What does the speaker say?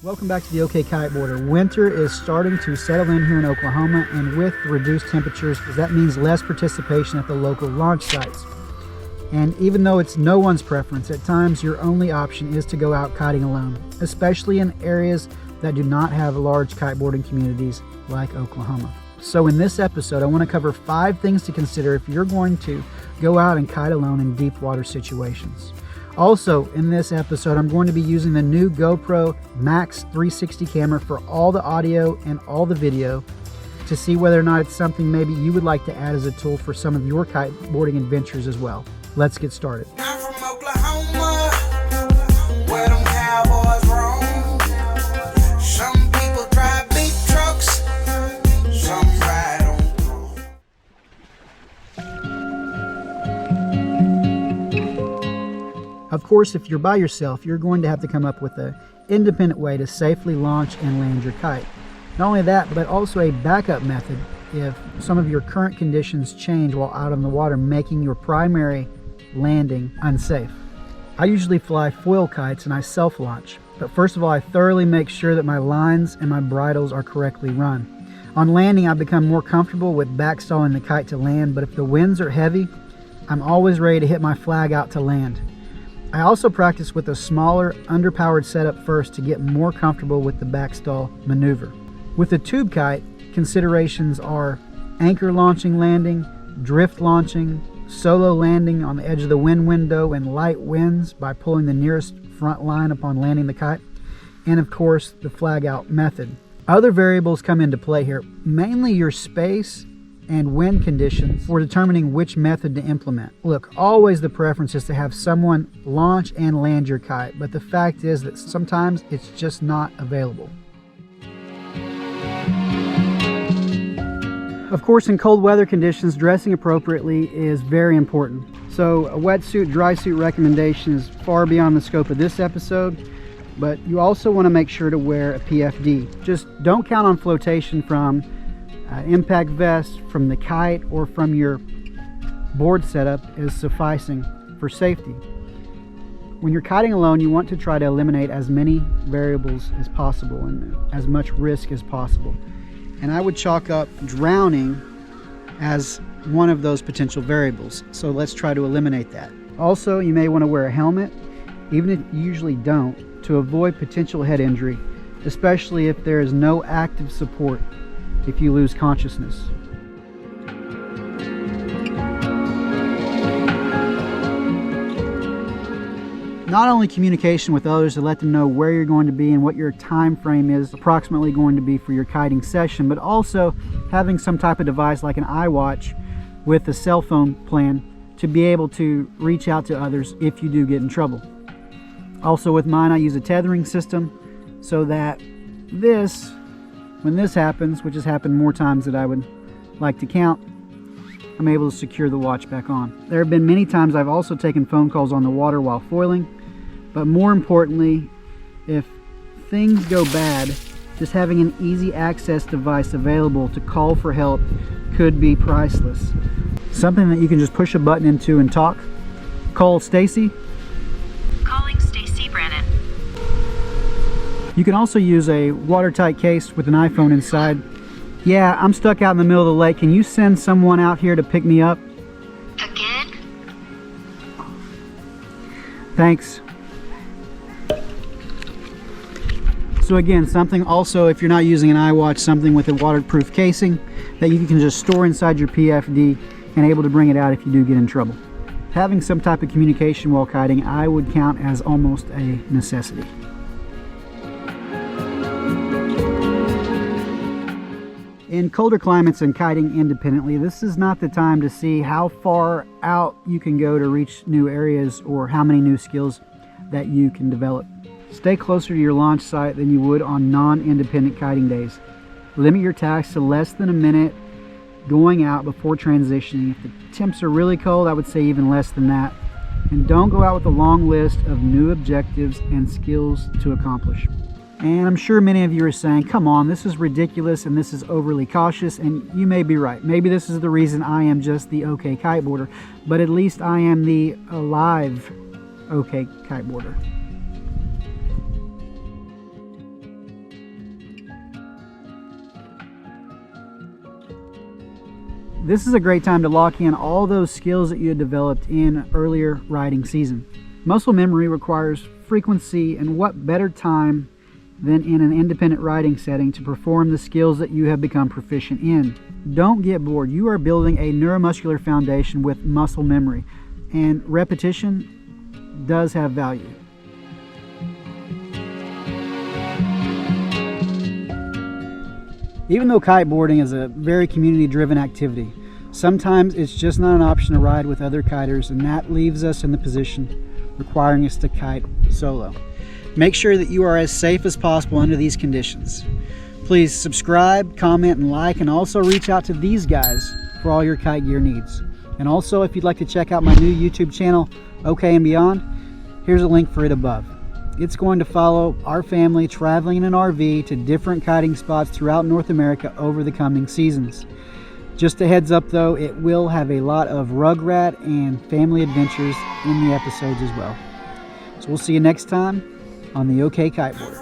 Welcome back to the OK Kiteboarder. Winter is starting to settle in here in Oklahoma, and with reduced temperatures, that means less participation at the local launch sites. And even though it's no one's preference, at times your only option is to go out kiting alone, especially in areas that do not have large kiteboarding communities like Oklahoma. So in this episode, I want to cover 5 things to consider if you're going to go out and kite alone in deep water situations. Also, in this episode, I'm going to be using the new GoPro Max 360 camera for all the audio and all the video to see whether or not it's something maybe you would like to add as a tool for some of your kiteboarding adventures as well. Let's get started. I'm from Oklahoma, where them cowboys roam. Some people drive big trucks, some ride on chrome. Of course, if you're by yourself, you're going to have to come up with an independent way to safely launch and land your kite. Not only that, but also a backup method if some of your current conditions change while out on the water, making your primary landing unsafe. I usually fly foil kites and I self-launch, but first of all, I thoroughly make sure that my lines and my bridles are correctly run. On landing, I've become more comfortable with backstalling the kite to land, but if the winds are heavy, I'm always ready to hit my flag out to land. I also practice with a smaller, underpowered setup first to get more comfortable with the backstall maneuver. With the tube kite, considerations are anchor launching landing, drift launching, solo landing on the edge of the wind window and light winds by pulling the nearest front line upon landing the kite, and of course the flag out method. Other variables come into play here, mainly your space and wind conditions for determining which method to implement. Look, always the preference is to have someone launch and land your kite, but the fact is that sometimes it's just not available. Of course, in cold weather conditions, dressing appropriately is very important. So a wetsuit, dry suit recommendation is far beyond the scope of this episode, but you also want to make sure to wear a PFD. Just don't count on flotation from impact vest, from the kite, or from your board setup as sufficing for safety. When you're kiting alone, you want to try to eliminate as many variables as possible and as much risk as possible. And I would chalk up drowning as one of those potential variables. So let's try to eliminate that. Also, you may want to wear a helmet, even if you usually don't, to avoid potential head injury, especially if there is no active support if you lose consciousness. Not only communication with others to let them know where you're going to be and what your time frame is approximately going to be for your kiting session, but also having some type of device like an iWatch with a cell phone plan to be able to reach out to others if you do get in trouble. Also with mine, I use a tethering system so that when this happens, which has happened more times than I would like to count, I'm able to secure the watch back on. There have been many times I've also taken phone calls on the water while foiling, but more importantly, if things go bad, just having an easy access device available to call for help could be priceless. Something that you can just push a button into and talk. Call Stacy. Calling Stacy Brennan. You can also use a watertight case with an iPhone inside. Yeah, I'm stuck out in the middle of the lake. Can you send someone out here to pick me up? Again? Thanks. So again, something also, if you're not using an iWatch, something with a waterproof casing that you can just store inside your PFD and able to bring it out if you do get in trouble. Having some type of communication while kiting, I would count as almost a necessity. In colder climates and kiting independently, this is not the time to see how far out you can go to reach new areas or how many new skills that you can develop. Stay closer to your launch site than you would on non-independent kiting days. Limit your tacks to less than a minute going out before transitioning. If the temps are really cold, I would say even less than that. And don't go out with a long list of new objectives and skills to accomplish. And I'm sure many of you are saying, come on, this is ridiculous and this is overly cautious, and you may be right. Maybe this is the reason I am just the OK Kiteboarder, but at least I am the alive OK Kiteboarder. this is a great time to lock in all those skills that you had developed in earlier riding season. Muscle memory requires frequency, and what better time than in an independent riding setting to perform the skills that you have become proficient in. Don't get bored. You are building a neuromuscular foundation with muscle memory, and repetition does have value. Even though kiteboarding is a very community-driven activity, sometimes it's just not an option to ride with other kiters, and that leaves us in the position requiring us to kite solo. Make sure that you are as safe as possible under these conditions. Please subscribe, comment, and like, and also reach out to these guys for all your kite gear needs. And also, if you'd like to check out my new YouTube channel, OK and Beyond, here's a link for it above. It's going to follow our family traveling in an RV to different kiting spots throughout North America over the coming seasons. Just a heads up though, it will have a lot of rugrat and family adventures in the episodes as well. So we'll see you next time on the OK Kiteboarder.